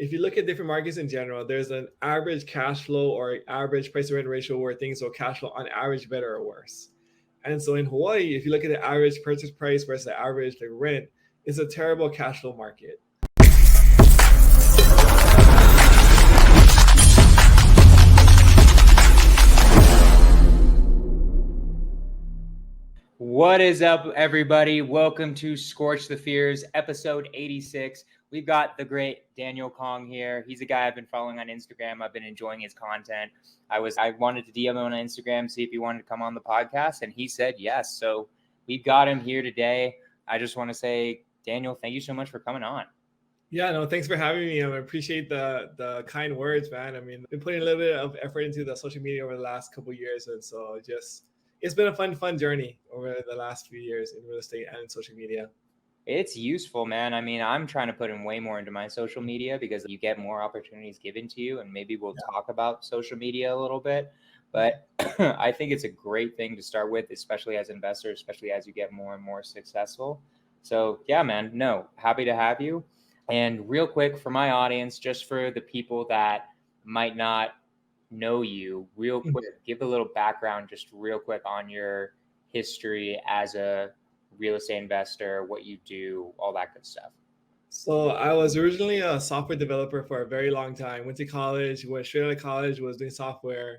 if you look at different markets in general, there's an average cash flow or average price to rent ratio where things will cash flow on average better or worse. And so in Hawaii, if you look at the average purchase price versus the average like rent, it's a terrible cash flow market. What is up, everybody? Welcome to Skorch the Fears, episode 86. We've got the great Daniel Kong here. He's a guy I've been following on Instagram. I've been enjoying his content. I wanted to DM him on Instagram, see if he wanted to come on the podcast, and he said yes. So we've got him here today. I just want to say, Daniel, thank you so much for coming on. Yeah, no, thanks for having me. I appreciate the kind words, man. I mean, I've been putting a little bit of effort into the social media over the last couple of years, and so it's been a fun journey over the last few years in real estate and in social media. It's useful, man. I mean, I'm trying to put in way more into my social media because you get more opportunities given to you, and maybe we'll talk about social media a little bit. But I think it's a great thing to start with, especially as investors, especially as you get more and more successful. So yeah, man, no, happy to have you. And real quick for my audience, just for the people that might not know you, real quick, give a little background just real quick on your history as a real estate investor, what you do, all that good stuff. So I was originally a software developer for a very long time. Went to college, went straight out of college, was doing software.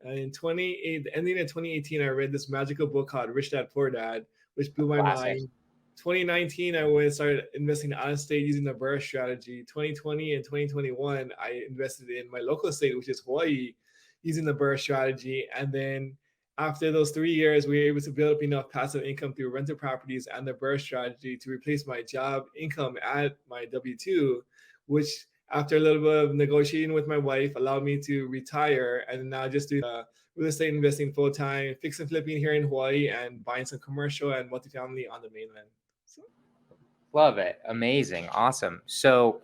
And ending in 2018, I read this magical book called Rich Dad Poor Dad, which blew my mind. 2019, I went and started investing out of state using the BRRRR strategy. 2020 and 2021, I invested in my local state, which is Hawaii, using the BRRRR strategy. And then after those 3 years, we were able to build up enough passive income through rental properties and the BRRRR strategy to replace my job income at my W-2, which after a little bit of negotiating with my wife allowed me to retire and now just do real estate investing full time, fix and flipping here in Hawaii, and buying some commercial and multifamily on the mainland. So. Love it. Amazing. Awesome. So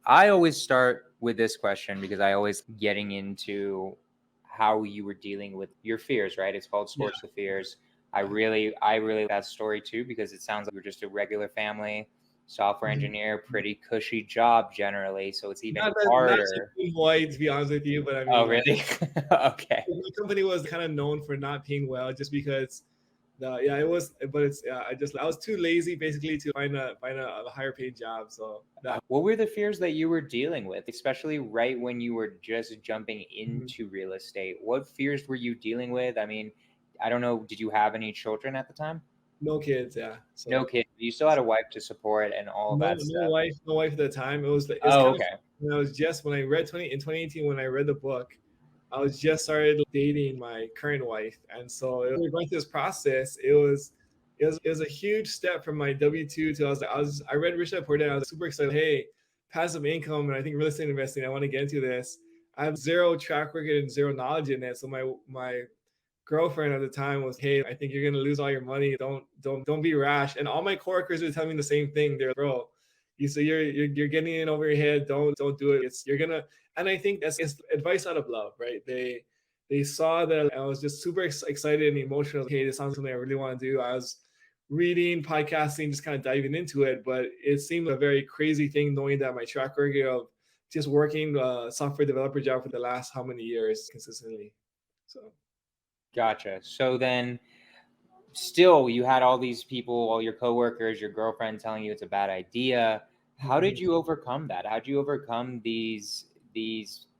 I always start with this question because I always getting into how you were dealing with your fears, right? It's called Skorch the Fears. I really like that story too, because it sounds like you're just a regular family, software engineer, pretty cushy job generally. So it's even harder. Not in Hawaii, to be honest with you, but I mean, oh, really? Okay. The company was kind of known for not paying well just because I was too lazy basically to find a higher paid job. So what were the fears that you were dealing with, especially right when you were just jumping into real estate? What fears were you dealing with? I mean, I don't know. Did you have any children at the time? No kids. Yeah. So, no kids. You still had a wife to support and all that stuff. No wife at the time. It was okay. When I was just when I read in 2018 when I read the book, I was just started dating my current wife, and so we were going through this process. It was a huge step from my W-2 to I read Rich Dad Poor Dad. I was super excited. Hey, passive income, and I think real estate investing. I want to get into this. I have zero track record and zero knowledge in it. So my girlfriend at the time was, hey, I think you're gonna lose all your money. Don't be rash. And all my coworkers were telling me the same thing. They're, bro, you're getting in over your head. Don't do it. You're gonna. And I think that's advice out of love, right? They saw that I was just super excited and emotional. Hey, this sounds something I really want to do. I was reading, podcasting, just kind of diving into it, but it seemed a very crazy thing knowing that my track record of just working a software developer job for the last how many years consistently. So. Gotcha. So then still you had all these people, all your coworkers, your girlfriend telling you it's a bad idea. How did you overcome that? How did you overcome these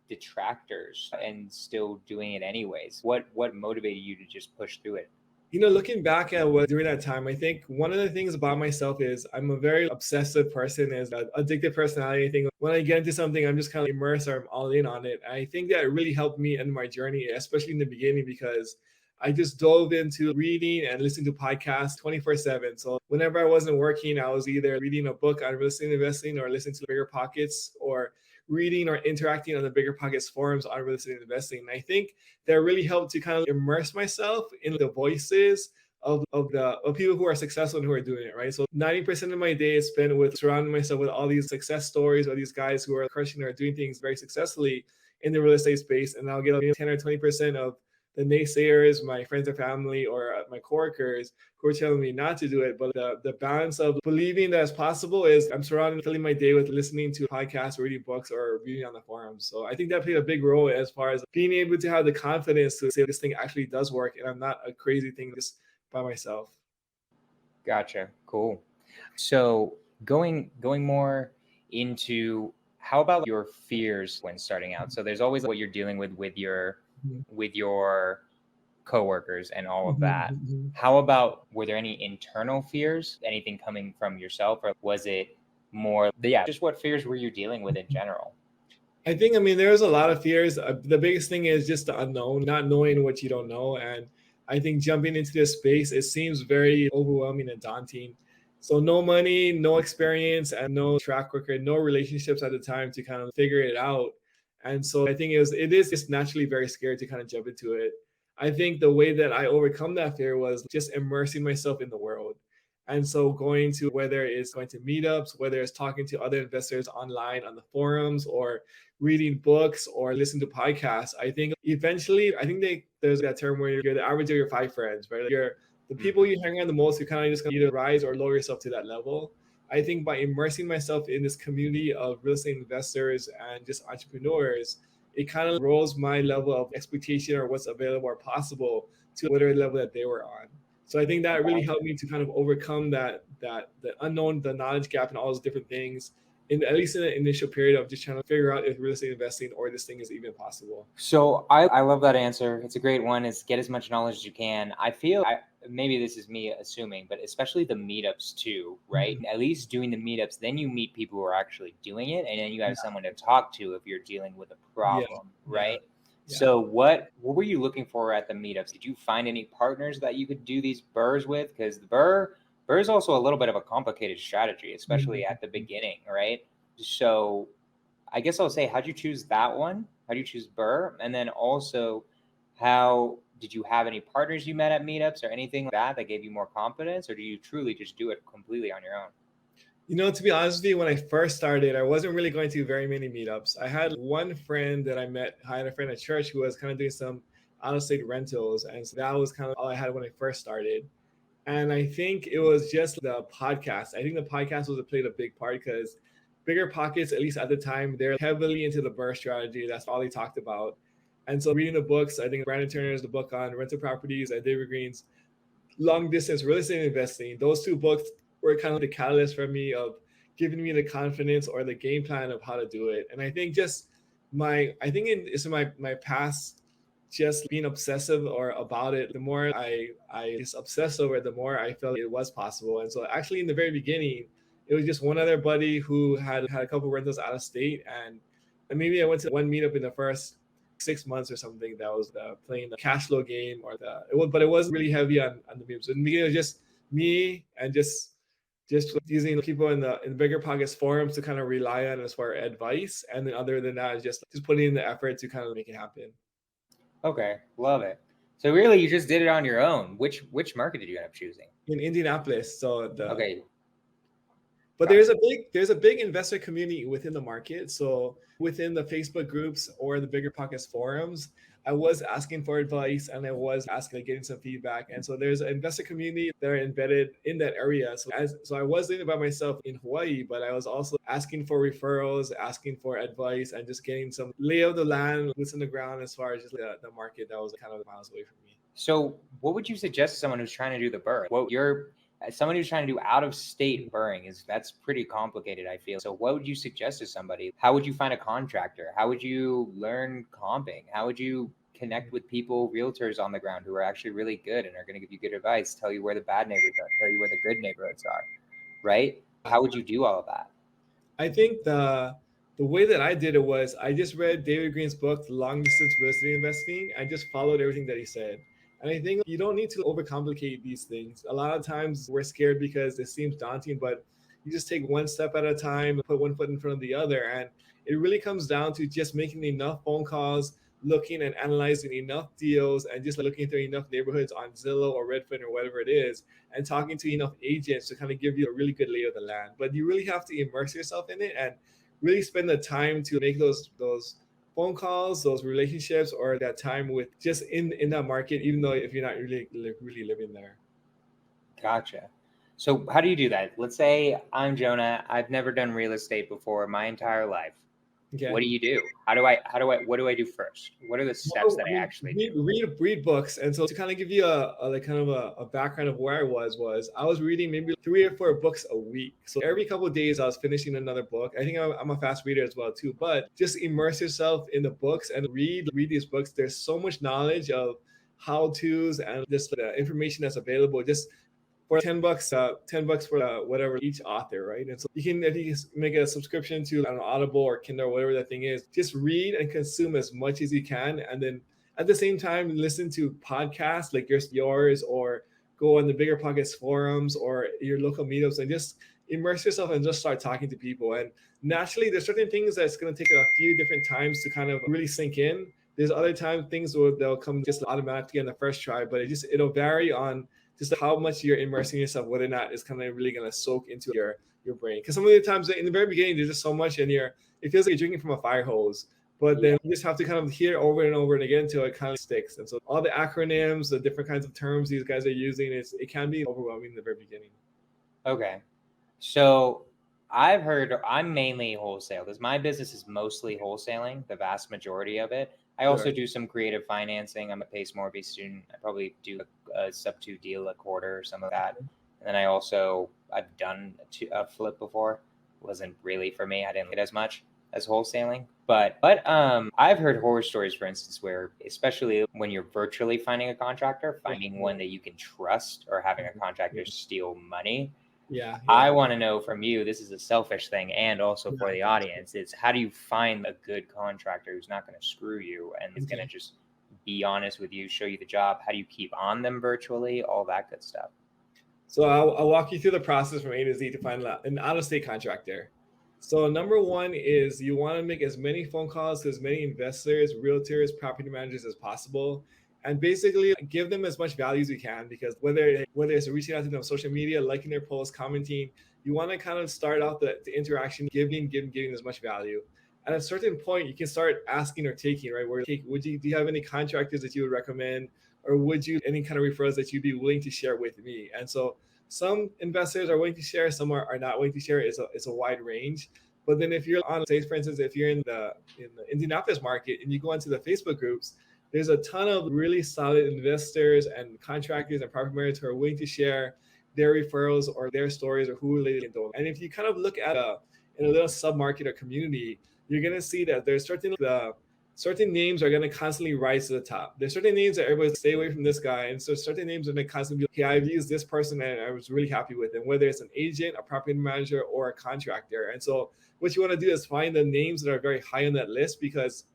detractors and still doing it anyways? What motivated you to just push through it? Looking back at what during that time, I think one of the things about myself is I'm a very obsessive person, is an addictive personality. I think when I get into something, I'm just kind of immersed or I'm all in on it. And I think that really helped me in my journey, especially in the beginning, because I just dove into reading and listening to podcasts 24/7. So whenever I wasn't working, I was either reading a book on real estate investing or listening to BRRRR or reading or interacting on the BRRRR forums on real estate investing. And I think that really helped to kind of immerse myself in the voices of people who are successful and who are doing it, right? So 90% of my day is spent with surrounding myself with all these success stories or these guys who are crushing or doing things very successfully in the real estate space. And I'll get 10 or 20% of the naysayers, my friends or family, or my coworkers who are telling me not to do it. But the balance of believing that it's possible is I'm surrounded, filling my day with listening to podcasts, reading books, or reading on the forums. So I think that played a big role as far as being able to have the confidence to say this thing actually does work and I'm not a crazy thing just by myself. Gotcha. Cool. So going more into, how about your fears when starting out? So there's always what you're dealing with your coworkers and all of that. How about, were there any internal fears? Anything coming from yourself, or was it more just what fears were you dealing with in general? I think, there's a lot of fears. The biggest thing is just the unknown, not knowing what you don't know. And I think jumping into this space, it seems very overwhelming and daunting. So no money, no experience, and no track record, no relationships at the time to kind of figure it out. And so I think it is just naturally very scary to kind of jump into it. I think the way that I overcome that fear was just immersing myself in the world. And so going to, whether it's going to meetups, whether it's talking to other investors online on the forums, or reading books or listen to podcasts, I think eventually, there's that term where you're the average of your 5 friends, right? Like you're the people you hang around the most, you kind of just either rise or lower yourself to that level. I think by immersing myself in this community of real estate investors and just entrepreneurs, it kind of rose my level of expectation or what's available or possible to whatever level that they were on. So I think that really helped me to kind of overcome the unknown, the knowledge gap, and all those different things. At least in the initial period of just trying to figure out if real estate investing or this thing is even possible. So I love that answer. It's a great one. Is get as much knowledge as you can. I feel maybe this is me assuming, but especially the meetups too, right? At least doing the meetups, then you meet people who are actually doing it, and then you have someone to talk to if you're dealing with a problem, right? Yeah. So what were you looking for at the meetups? Did you find any partners that you could do these BRRRRs with? Because the BRRRR is also a little bit of a complicated strategy, especially at the beginning, right? So I guess I'll say, how'd you choose that one? How do you choose BRRRR? And then also, how did you have any partners you met at meetups or anything like that gave you more confidence, or do you truly just do it completely on your own? To be honest with you, when I first started, I wasn't really going to very many meetups. I had one friend that I met. I had a friend at church who was kind of doing some out-of-state rentals, and so that was kind of all I had when I first started. And I think it was just the podcast. I think the podcast played a big part because BiggerPockets, at least at the time, they're heavily into the BRRRR strategy. That's all they talked about. And so reading the books, I think Brandon Turner's the book on rental properties and David Green's Long Distance Real Estate Investing, those 2 books were kind of the catalyst for me of giving me the confidence or the game plan of how to do it. And I think just it's my past, just being obsessive or about it, the more I just obsessed over it, the more I felt it was possible. And so actually in the very beginning, it was just one other buddy who had a couple of rentals out of state. And maybe I went to one meetup in the first 6 months or something that was playing the cash flow game but it was really heavy on the memes. So in the beginning, it was just me and just using people in the BiggerPockets forums to kind of rely on as far as advice. And then other than that, just putting in the effort to kind of make it happen. Okay, love it. So really, you just did it on your own. Which market did you end up choosing? In Indianapolis. So okay. But there's a big investor community within the market. So within the Facebook groups or the BiggerPockets forums, I was asking for advice and I was getting some feedback. And so there's an investor community that are embedded in that area. So I was doing it by myself in Hawaii, but I was also asking for referrals, asking for advice, and just getting some lay of the land, boots on the ground as far as just the market that was kind of miles away from me. So what would you suggest to someone who's trying to do the BRRRR? Someone who's trying to do out-of-state BRRRRing that's pretty complicated, I feel. So what would you suggest to somebody? How would you find a contractor? How would you learn comping? How would you connect with people, realtors on the ground who are actually really good and are going to give you good advice, tell you where the bad neighborhoods are, tell you where the good neighborhoods are, right? How would you do all of that? I think the way that I did it was I just read David Green's book, Long Distance Real Estate Investing. I just followed everything that he said. And I think you don't need to overcomplicate these things. A lot of times we're scared because it seems daunting, but you just take one step at a time, put one foot in front of the other. And it really comes down to just making enough phone calls, looking and analyzing enough deals, and just looking through enough neighborhoods on Zillow or Redfin or whatever it is, and talking to enough agents to kind of give you a really good lay of the land. But you really have to immerse yourself in it and really spend the time to make those phone calls, those relationships, or that time with just in that market, even though if you're not really living there. Gotcha. So how do you do that? Let's say I'm Jonah. I've never done real estate before my entire life. Okay. What do you do? What do I do first? What are the steps that I actually do? Read books. And so to kind of give you a background of where I was I was reading maybe 3 or 4 books a week. So every couple of days I was finishing another book. I think I'm a fast reader as well too, but just immerse yourself in the books and read these books. There's so much knowledge of how-tos and just the information that's available. Just for $10 for whatever each author, right? And so if you make a subscription to an Audible or Kindle or whatever that thing is, just read and consume as much as you can, and then at the same time listen to podcasts like yours, or go on the Bigger Pockets forums or your local meetups and just immerse yourself and just start talking to people. And naturally, there's certain things that's going to take a few different times to kind of really sink in. There's other times they'll come just automatically on the first try, but it'll vary on just how much you're immersing yourself, whether or not it's kind of really going to soak into your brain. Because some of the times in the very beginning, there's just so much in here, it feels like you're drinking from a fire hose. But then you just have to kind of hear over and over and again until it kind of sticks. And so all the acronyms, the different kinds of terms these guys are using, it can be overwhelming in the very beginning. Okay. So I've heard, I'm mainly wholesale because my business is mostly wholesaling, the vast majority of it. I also do some creative financing. I'm a Pace Morby student. I probably do a sub-2 deal a quarter or some of that. And then I've done a flip before. It wasn't really for me. I didn't like it as much as wholesaling. But I've heard horror stories, for instance, where especially when you're virtually finding a contractor, finding one that you can trust, or having a contractor steal money. Yeah. I want to know from you, this is a selfish thing and also for the audience, is how do you find a good contractor who's not going to screw you and is going to just be honest with you, show you the job? How do you keep on them virtually? All that good stuff. So I'll walk you through the process from A to Z to find an out-of-state contractor. So number one is you want to make as many phone calls to as many investors, realtors, property managers as possible, and basically give them as much value as you can, because whether it's reaching out to them on social media, liking their posts, commenting, you want to kind of start out the interaction, giving as much value. At a certain point, you can start asking or taking, right? Do you have any contractors that you would recommend, or would you any kind of referrals that you'd be willing to share with me? And so some investors are willing to share, some are not willing to share. It's a wide range. But then if you're on, say, for instance, if you're in the Indianapolis market and you go into the Facebook groups, there's a ton of really solid investors and contractors and property managers who are willing to share their referrals or their stories or who related to them. And if you kind of look at in a little sub-market or community, you're going to see that there's certain names are going to constantly rise to the top. There's certain names that everybody stay away from this guy. And so certain names are going to constantly be, okay, I've used this person and I was really happy with them, whether it's an agent, a property manager, or a contractor. And so what you want to do is find the names that are very high on that list, because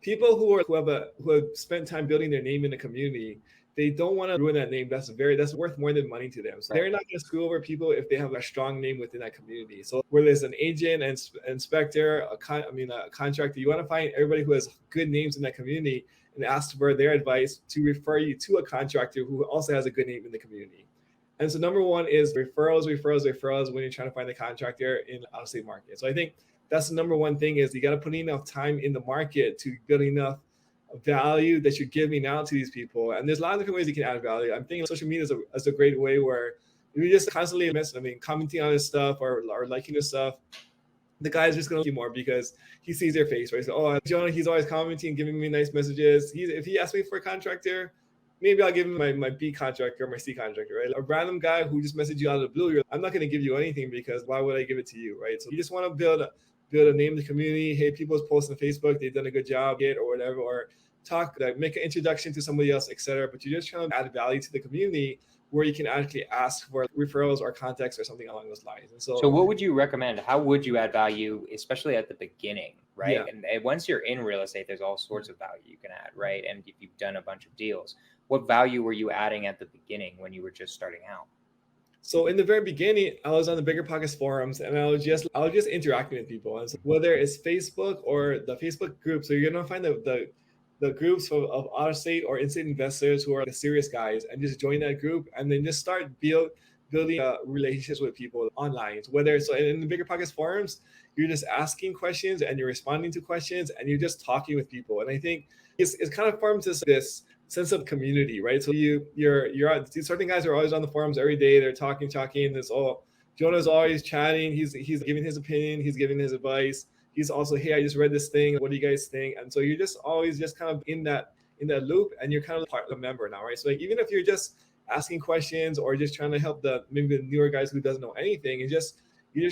people who have spent time building their name in the community, they don't want to ruin that name. That's worth more than money to them. So they're not going to screw over people if they have a strong name within that community. So whether it's an agent, an inspector, a contractor, you want to find everybody who has good names in that community and ask for their advice to refer you to a contractor who also has a good name in the community. And so number one is referrals when you're trying to find a contractor in the out-of-state market. So I think that's the number one thing, is you got to put enough time in the market to build enough value that you're giving out to these people. And there's a lot of different ways you can add value. I'm thinking social media is a great way, where if you just constantly commenting on his stuff or liking his stuff, the guy's just going to like you more because he sees your face, right? So, oh, Jonah, he's always commenting, giving me nice messages. If he asks me for a contractor, maybe I'll give him my B contractor or my C contractor, right? A random guy who just messaged you out of the blue, I'm not going to give you anything, because why would I give it to you, right? So you just want to build a name in the community. Hey, people's posting on Facebook, they've done a good job, or whatever, or make an introduction to somebody else, etc. But you're just trying to add value to the community where you can actually ask for referrals or contacts or something along those lines. And so what would you recommend? How would you add value, especially at the beginning, right? Yeah. And once you're in real estate, there's all sorts of value you can add, right? And if you've done a bunch of deals, what value were you adding at the beginning when you were just starting out? So in the very beginning, I was on the Bigger Pockets forums, and I was just interacting with people. And so whether it's Facebook or the Facebook group, so you're gonna find the groups of out-of-state or in-state investors who are the serious guys, and just join that group and then just start building relationships with people online. Whether so in the Bigger Pockets forums, you're just asking questions and you're responding to questions and you're just talking with people. And I think it's kind of formed this sense of community, right? So you're these certain guys are always on the forums every day. They're talking. This all Jonah's always chatting. He's giving his opinion. He's giving his advice. He's also, hey, I just read this thing. What do you guys think? And so you're just always just kind of in that loop, and you're kind of part of the member now, right? So like even if you're just asking questions or just trying to help maybe the newer guys who doesn't know anything, and you're just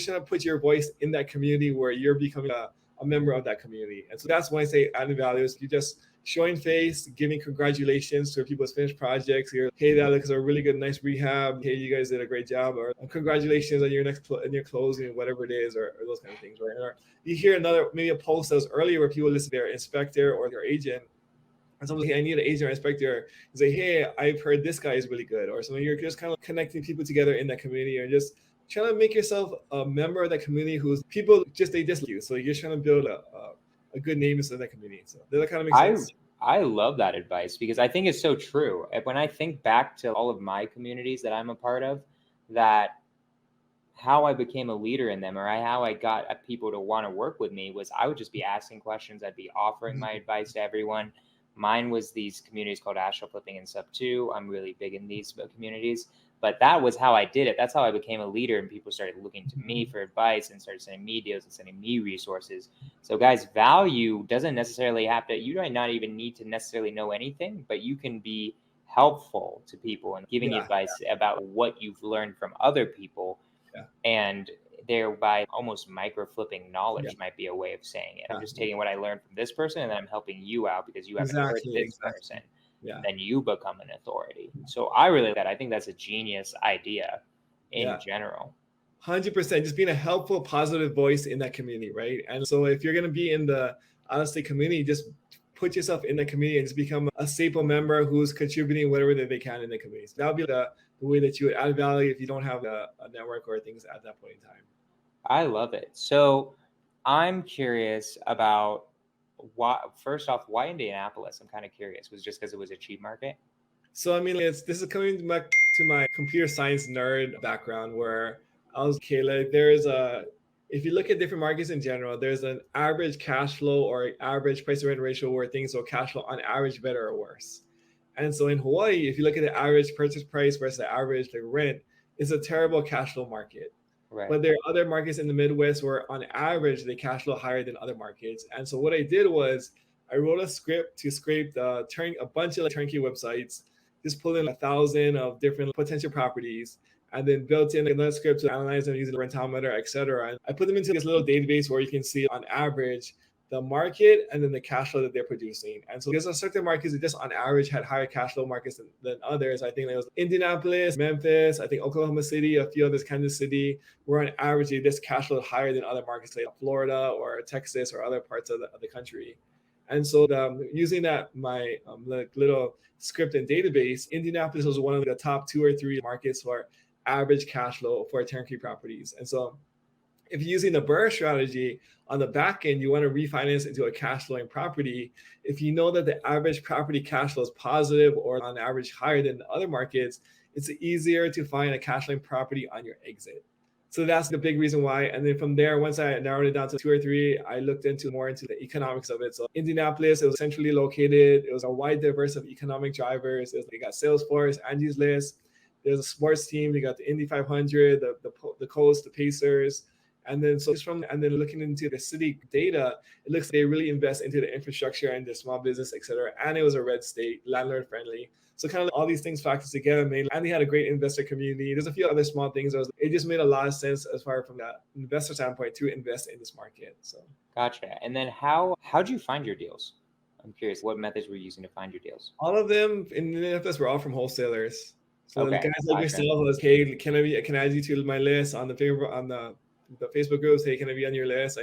trying to put your voice in that community where you're becoming a member of that community. And so that's when I say added values. You just showing face, giving congratulations to people's finished projects. You're, hey, that looks a really good, nice rehab. Hey, you guys did a great job, or congratulations on your your closing, whatever it is, or those kind of things, right? Or you hear maybe a post that was earlier where people listen to their inspector or their agent, and someone's like, hey, I need an agent or inspector. You say, hey, I've heard this guy is really good, or something. You're just kind of connecting people together in that community, and just trying to make yourself a member of that community who's people they just like you. So you're trying to build a good name in that community. So that kind of makes sense. I love that advice because I think it's so true. When I think back to all of my communities that I'm a part of, that how I became a leader in them, or how I got people to want to work with me, was I would just be asking questions. I'd be offering my advice to everyone. Mine was these communities called Astral Flipping and Sub 2. I'm really big in these communities. But that was how I did it. That's how I became a leader, and people started looking to me for advice and started sending me deals and sending me resources. So guys, value doesn't necessarily have to, you might not even need to necessarily know anything, but you can be helpful to people and giving advice about what you've learned from other people. And thereby almost micro flipping knowledge might be a way of saying it. I'm just taking what I learned from this person and then I'm helping you out because you haven't heard this person. Then you become an authority. So I really like that. I think that's a genius idea in general. 100%. Just being a helpful, positive voice in that community, right? And so if you're going to be in the out-of-state community, just put yourself in the community and just become a staple member who's contributing whatever that they can in the community. So that would be the way that you would add value if you don't have a network or things at that point in time. I love it. So I'm curious about first off, why Indianapolis? I'm kind of curious. Was it just because it was a cheap market? So I mean, this is coming back to my computer science nerd background, where I was if you look at different markets in general, there's an average cash flow or average price to rent ratio where things are cash flow on average better or worse. And so in Hawaii, if you look at the average purchase price versus the average rent, it's a terrible cash flow market. Right. But there are other markets in the Midwest where on average, they cash flow higher than other markets. And so what I did was I wrote a script to scrape a bunch of turnkey websites, just pull in 1,000 of different potential properties, and then built in another script to analyze them using the rentometer, et cetera. And I put them into this little database where you can see on average the market and then the cash flow that they're producing. And so there's a certain markets that just on average had higher cash flow markets than others. I think it was Indianapolis, Memphis, I think Oklahoma City, a few others, Kansas City, where on average they just cash flow higher than other markets like Florida or Texas or other parts of the country. And so using my little script and database, Indianapolis was one of the top 2 or 3 markets for average cash flow for turnkey properties. And so if you're using the BRRRR strategy on the back end, you want to refinance into a cash flowing property. If you know that the average property cash flow is positive or on average higher than the other markets, it's easier to find a cash flowing property on your exit. So that's the big reason why. And then from there, once I narrowed it down to 2 or 3, I looked more into the economics of it. So Indianapolis, it was centrally located. It was a wide diverse of economic drivers. They got Salesforce, Angie's List. There's a sports team. They got the Indy 500, the Colts, the Pacers. And then looking into the city data, it looks like they really invest into the infrastructure and the small business, et cetera. And it was a red state, landlord friendly. So kind of all these things factored together, and they had a great investor community. There's a few other small things. It just made a lot of sense as far from that investor standpoint to invest in this market. So gotcha. And then how'd you find your deals? I'm curious, what methods were you using to find your deals? All of them in Memphis were all from wholesalers. So the guys like yourself was, hey, can I add you to my list on the Facebook groups? Hey, can I be on your list?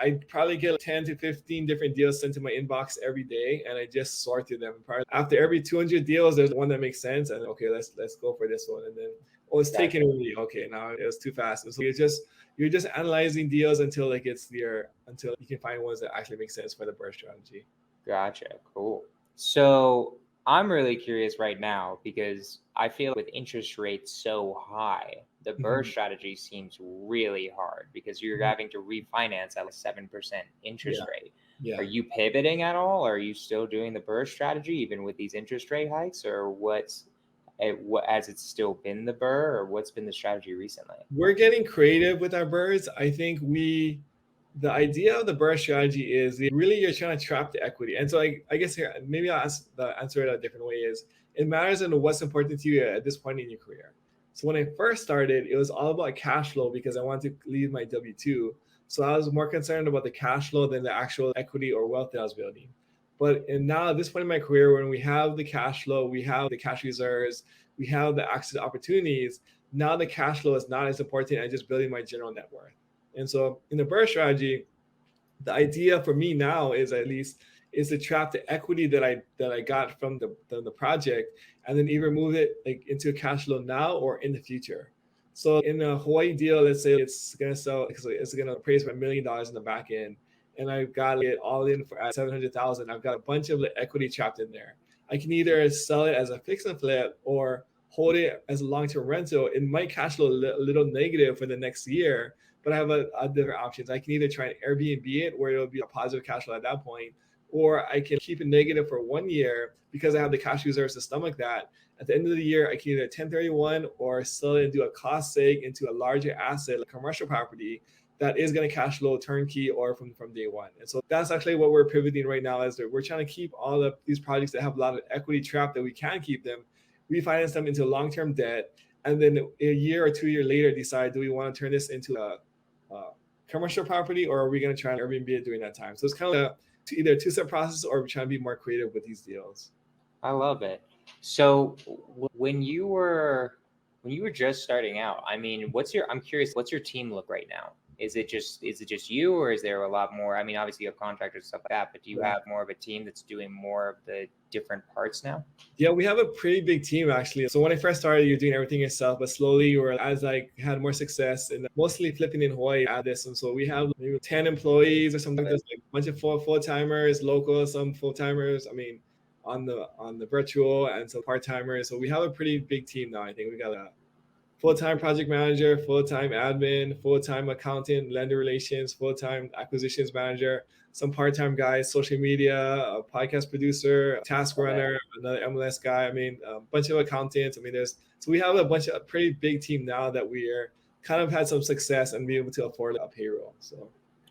I probably get 10 to 15 different deals sent to my inbox every day, and I just sort through them. After every 200 deals, there's one that makes sense, and okay, let's go for this one. And then it's taken really okay. Now it was too fast. And so you're just analyzing deals until you can find ones that actually make sense for the BRRRR strategy. Gotcha. Cool. So I'm really curious right now because I feel with interest rates so high, the BRRRR Mhm. strategy seems really hard because you're Mhm. having to refinance at a 7% interest Yeah. rate. Are Yeah. you pivoting at all? Are you still doing the BRRRR strategy even with these interest rate hikes, or what has it still been the BRRRR, or what's been the strategy recently? We're getting creative with our birds. I think the idea of the bird strategy is really you're trying to trap the equity. And so I guess here, maybe I'll answer it a different way is it matters in what's important to you at this point in your career. So when I first started, it was all about cash flow because I wanted to leave my W-2. So I was more concerned about the cash flow than the actual equity or wealth that I was building. But and now at this point in my career, when we have the cash flow, we have the cash reserves, we have the access to opportunities, now the cash flow is not as important as just building my general net worth. And so in the BRRRR strategy, the idea for me now is at least is to trap the equity that I got from the project and then either move it like into a cash flow now or in the future. So in a Hawaii deal, let's say it's gonna sell, it's gonna appraise for $1 million in the back end, and I've got it all in for at 700,000. I've got a bunch of the equity trapped in there. I can either sell it as a fix and flip or hold it as a long-term rental. It might cash flow a little negative for the next year, but I have a different options. I can either try and Airbnb it where it'll be a positive cash flow at that point, or I can keep it negative for 1 year because I have the cash reserves to stomach that. At the end of the year, I can either 1031 or sell it and do a cost seg into a larger asset, like commercial property that is going to cash flow turnkey or from day one. And so that's actually what we're pivoting right now is that we're trying to keep all of these projects that have a lot of equity trapped that we can keep them, refinance them into long-term debt, and then a year or 2 years later decide, do we want to turn this into a commercial property or are we going to try and Airbnb it during that time? So it's kind of either a two-step process or we're trying to be more creative with these deals. I love it. So when you were just starting out, I mean, I'm curious, what's your team look right now? Is it just you, or is there a lot more? I mean, obviously you have contractors and stuff like that, but do you have more of a team that's doing more of the different parts now? Yeah, we have a pretty big team actually. So when I first started, you're doing everything yourself, but slowly, or as I had more success and mostly flipping in Hawaii at this, and so we have maybe 10 employees or something like this, like a bunch of full timers, local, some full timers. I mean, on the virtual and some part timers. So we have a pretty big team now. I think we got a full-time project manager, full-time admin, full-time accountant, lender relations, full-time acquisitions manager, some part-time guys, social media, a podcast producer, task runner, another MLS guy. I mean, a bunch of accountants. I mean, so we have a pretty big team now that we are kind of had some success and be able to afford a payroll. So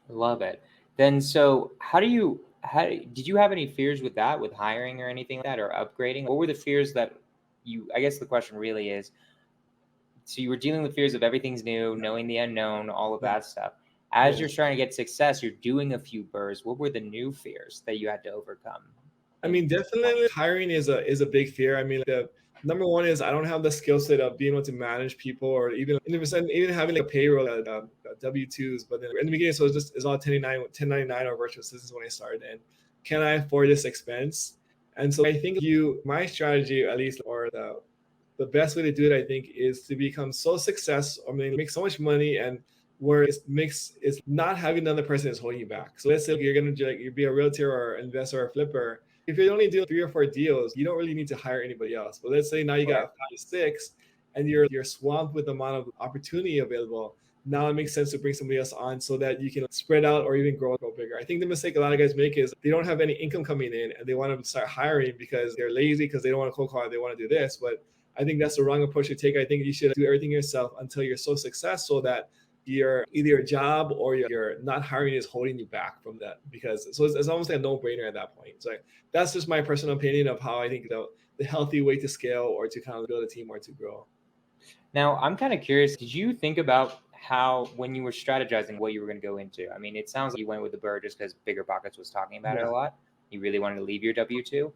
Love it. Then, how did you have any fears with that, with hiring or anything like that, or upgrading? What were the fears that I guess the question really is, so you were dealing with fears of everything's new, knowing the unknown, all of that stuff. As you're trying to get success, you're doing a few BRRRRs. What were the new fears that you had to overcome? I mean, definitely hiring is a big fear. I mean, the number one is I don't have the skill set of being able to manage people or even having like a payroll W-2s. But then in the beginning, so it's all 1099 or virtual assistants when I started. And can I afford this expense? And so I think my strategy at least, or the best way to do it, I think, is to become so successful. I mean, make so much money and where it's not having another person is holding you back. So let's say you're gonna you be a realtor or investor or flipper. If you're only doing 3 or 4 deals, you don't really need to hire anybody else. But let's say now you got 5 to 6, and you're swamped with the amount of opportunity available. Now it makes sense to bring somebody else on so that you can spread out or even grow bigger. I think the mistake a lot of guys make is they don't have any income coming in and they want to start hiring because they're lazy, because they don't want to cold call, they want to do this. But I think that's the wrong approach to take. I think you should do everything yourself until you're so successful that either your job or your not hiring is holding you back from that, because it's almost like a no-brainer at that point. So that's just my personal opinion of how I think the healthy way to scale or to kind of build a team or to grow. Now, I'm kind of curious, did you think about how, when you were strategizing what you were going to go into? I mean, it sounds like you went with the BRRRR just because Bigger Pockets was talking about it a lot. You really wanted to leave your W-2.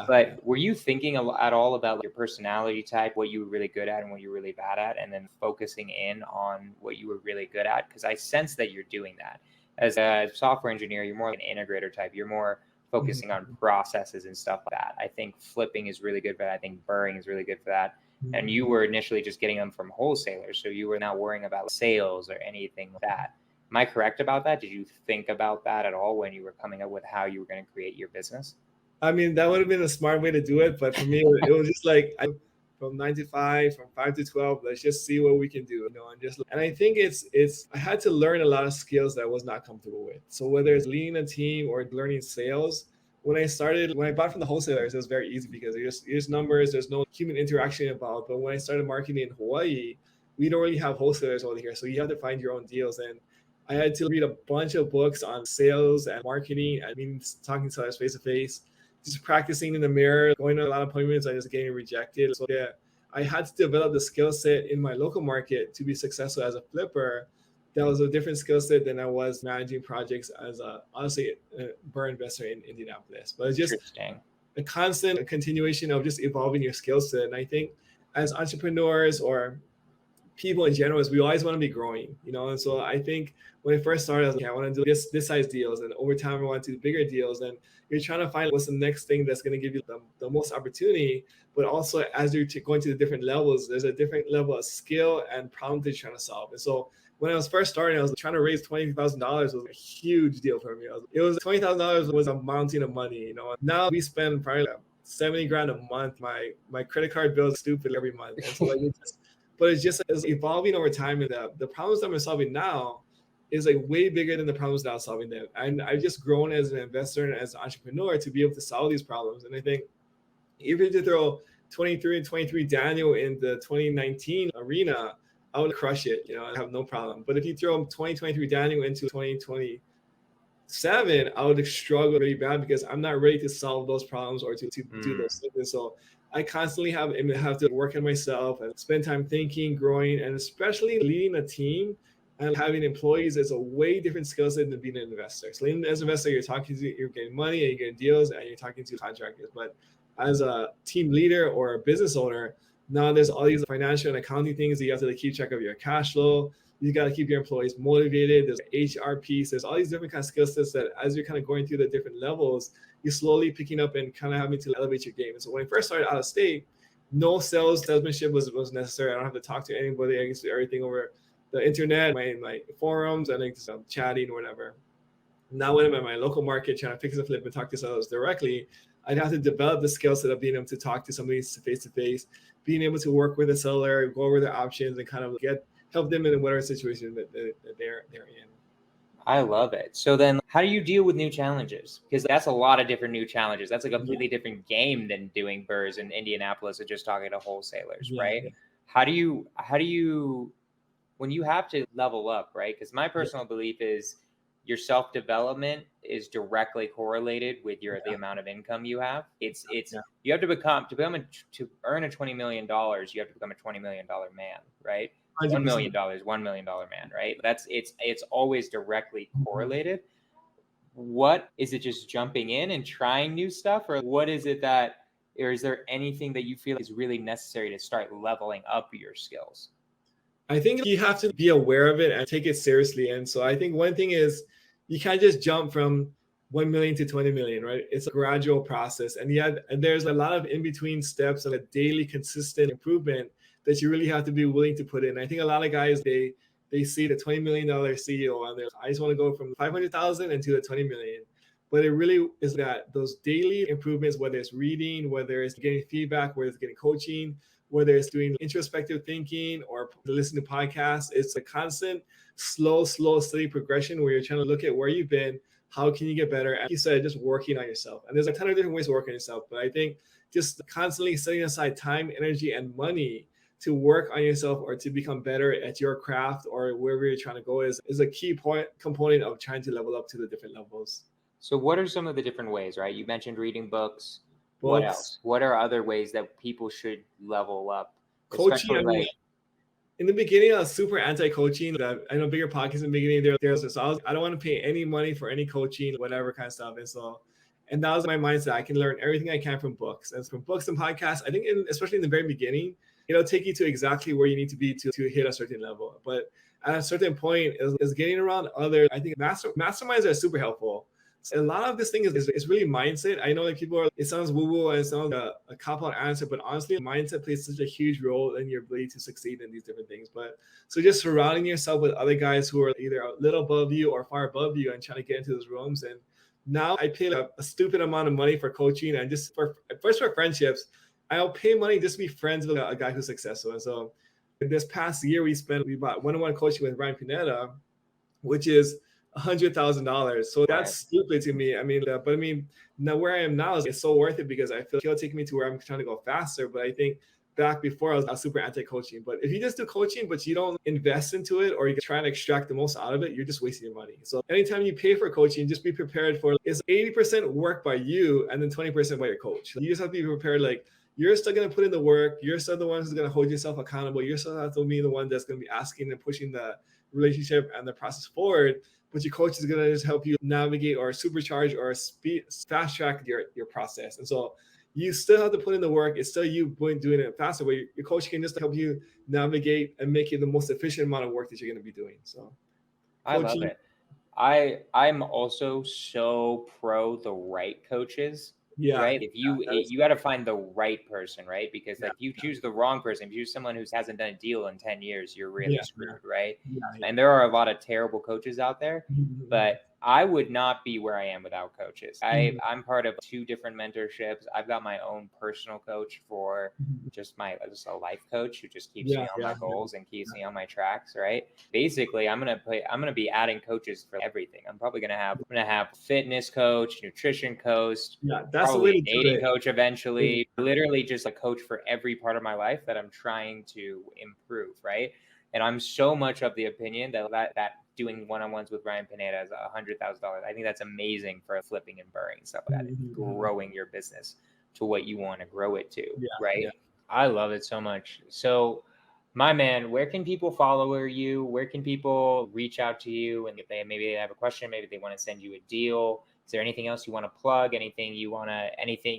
But were you thinking at all about your personality type, what you were really good at and what you were really bad at, and then focusing in on what you were really good at? Because I sense that you're doing that. As a software engineer, you're more like an integrator type. You're more focusing on processes and stuff like that. I think flipping is really good for that. I think BRRRRing is really good for that. And you were initially just getting them from wholesalers, so you were not worrying about sales or anything like that. Am I correct about that? Did you think about that at all when you were coming up with how you were going to create your business? I mean, that would have been a smart way to do it, but for me, it was just like from 9 to 5, from 5 to 12. Let's just see what we can do, and I think it's I had to learn a lot of skills that I was not comfortable with. So whether it's leading a team or learning sales, when I bought from the wholesalers, it was very easy because there's numbers, there's no human interaction involved. But when I started marketing in Hawaii, we don't really have wholesalers over here, so you have to find your own deals. And I had to read a bunch of books on sales and marketing. I mean, talking to sellers face to face, just practicing in the mirror, going to a lot of appointments, and just getting rejected. So yeah, I had to develop the skill set in my local market to be successful as a flipper. That was a different skill set than I was managing projects as honestly a BRRRR investor in Indianapolis. But it's just a constant continuation of just evolving your skill set. And I think as entrepreneurs or people in general is we always want to be growing, And so I think when I first started, I was like, I want to do this size deals, and over time I want to do bigger deals. And you're trying to find what's the next thing that's going to give you the most opportunity. But also as you're going to the different levels, there's a different level of skill and problem that you're trying to solve. And so when I was first starting, I was trying to raise $20,000 was a huge deal for me. It was $20,000 was a mountain of money, Now we spend probably like 70 grand a month. My credit card bill is stupid every month. And so like but it's evolving over time, and the problems that I'm solving now is like way bigger than the problems that I was solving then. And I've just grown as an investor and as an entrepreneur to be able to solve these problems. And I think even to throw 23 and 23 Daniel in the 2019 arena, I would crush it, I have no problem. But if you throw 2023 Daniel into 2027, I would struggle really bad because I'm not ready to solve those problems or to do those things. So I constantly have to work on myself and spend time thinking, growing, and especially leading a team and having employees is a way different skill set than being an investor. So as an investor, you're getting money and you're getting deals and you're talking to contractors. But as a team leader or a business owner, now there's all these financial and accounting things that you have to keep track of your cash flow. You got to keep your employees motivated. There's HR piece. There's all these different kind of skill sets that as you're kind of going through the different levels, you're slowly picking up and kind of having to elevate your game. And so when I first started out of state, no salesmanship was necessary. I don't have to talk to anybody. I can do everything over the internet, my forums, and just chatting or whatever. Now when I'm at my local market trying to fix a flip and talk to sellers directly, I'd have to develop the skill set of being able to talk to somebody face to face, being able to work with a seller, go over their options, and kind of help them in whatever situation that they're in. I love it. So then how do you deal with new challenges? Because that's a lot of different new challenges. That's a completely different game than doing BRRRRs in Indianapolis or just talking to wholesalers, right? Yeah. How do you, when you have to level up, right? Because my personal belief is your self-development is directly correlated with the amount of income you have. You have to earn a $20 million, you have to become a $20 million man, right? 100%. $1 million, $1 million man, right? It's always directly correlated. What is it, just jumping in and trying new stuff, or what is it or is there anything that you feel is really necessary to start leveling up your skills? I think you have to be aware of it and take it seriously. And so I think one thing is you can't just jump from 1 million to 20 million, right? It's a gradual process. And there's a lot of in-between steps and a daily consistent improvement that you really have to be willing to put in. I think a lot of guys, they see the $20 million CEO and they're like, I just want to go from 500,000 into the 20 million. But it really is that those daily improvements, whether it's reading, whether it's getting feedback, whether it's getting coaching, whether it's doing introspective thinking or listening to podcasts, it's a constant, slow, steady progression where you're trying to look at where you've been, how can you get better? And you said, just working on yourself. And there's a ton of different ways to work on yourself. But I think just constantly setting aside time, energy, and money to work on yourself or to become better at your craft or wherever you're trying to go is a key component of trying to level up to the different levels. So what are some of the different ways, right? You mentioned reading books. What else? What are other ways that people should level up? Coaching. In the beginning, I was super anti-coaching. I know bigger podcasts in the beginning. I don't want to pay any money for any coaching, whatever kind of stuff. And that was my mindset. I can learn everything I can from books. And from books and podcasts, I think especially in the very beginning, it'll take you to exactly where you need to be to hit a certain level. But at a certain point, is getting around other. I think masterminds are super helpful. A lot of this thing is really mindset. I know that it sounds woo-woo and it sounds like a cop-out answer, but honestly, mindset plays such a huge role in your ability to succeed in these different things. So just surrounding yourself with other guys who are either a little above you or far above you and trying to get into those rooms and Now I pay like a stupid amount of money for coaching, and just for friendships, I'll pay money just to be friends with a guy who's successful. And so this past year we bought one-on-one coaching with Ryan Pineda, which is $100,000. So that's stupid to me. I mean, but I mean, now where I am now is it's so worth it because I feel he'll take me to where I'm trying to go faster. But I think back before I was super anti-coaching. But if you just do coaching, but you don't invest into it, or you try to extract the most out of it, you're just wasting your money. So anytime you pay for coaching, just be prepared for it's 80% work by you and then 20% by your coach. You just have to be prepared. Like, you're still going to put in the work. You're still the one who's going to hold yourself accountable. You're still have to be the one that's going to be asking and pushing the relationship and the process forward. But your coach is going to just help you navigate or supercharge or fast track your process. And so you still have to put in the work. It's still you doing it faster, but your coach can just help you navigate and make it the most efficient amount of work that you're going to be doing. So I love it. I'm also so pro the right coaches. Yeah. Right. If you got to find the right person, right? Because like if you choose the wrong person, if you choose someone who hasn't done a deal in 10 years, you're really screwed, right? And there are a lot of terrible coaches out there, but I would not be where I am without coaches. I'm part of 2 different mentorships. I've got my own personal coach for just a life coach who just keeps me on my goals and keeps me on my tracks, right? Basically, I'm gonna be adding coaches for everything. I'm gonna have fitness coach, nutrition coach, probably dating coach eventually, literally just a coach for every part of my life that I'm trying to improve, right? And I'm so much of the opinion that doing one-on-ones with Ryan Pineda is $100,000. I think that's amazing for flipping and burring stuff like that, growing your business to what you want to grow it to, right? Yeah. I love it so much. So, my man, where can people follow you? Where can people reach out to you? And if maybe they have a question, maybe they want to send you a deal. Is there anything else you want to plug? Anything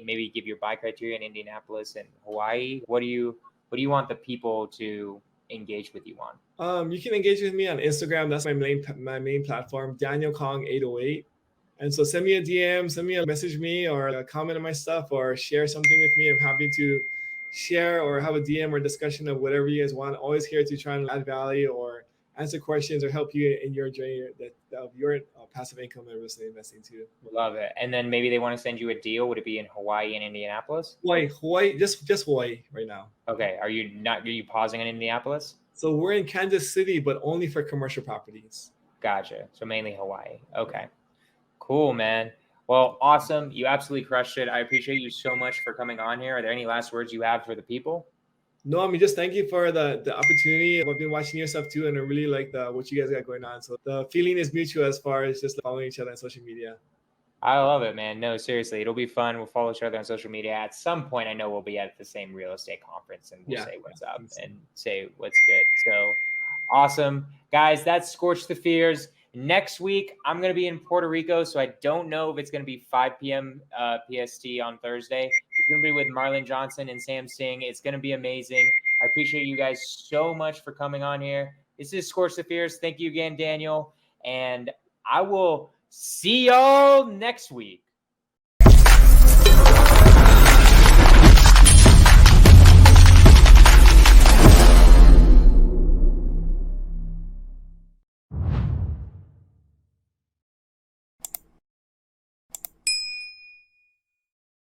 maybe give your buy criteria in Indianapolis and Hawaii? What do you want the people to engage with you on? You can engage with me on Instagram. That's my main platform, Daniel Kong 808. And so send me a DM, message me, or comment on my stuff, or share something with me. I'm happy to share or have a DM or discussion of whatever you guys want. Always here to try and add value or answer questions or help you in your journey of your passive income and real estate investing too. Love it. And then maybe they want to send you a deal. Would it be in Hawaii and Indianapolis? Hawaii, just Hawaii right now. Okay. Are you pausing in Indianapolis? So we're in Kansas City, but only for commercial properties. Gotcha. So mainly Hawaii. Okay. Cool, man. Well, awesome. You absolutely crushed it. I appreciate you so much for coming on here. Are there any last words you have for the people? No, I mean, just thank you for the opportunity. I've been watching your stuff too, and I really like what you guys got going on. So the feeling is mutual as far as just following each other on social media. I love it, man. No, seriously, it'll be fun. We'll follow each other on social media. At some point, I know we'll be at the same real estate conference, and we'll say what's up and say what's good. So awesome. Guys, that's Skorch the Fears. Next week, I'm going to be in Puerto Rico, so I don't know if it's going to be 5 p.m. PST on Thursday. It's going to be with Marlon Johnson and Sam Singh. It's going to be amazing. I appreciate you guys so much for coming on here. This is Skorch the Fears. Thank you again, Daniel. And I will see y'all next week.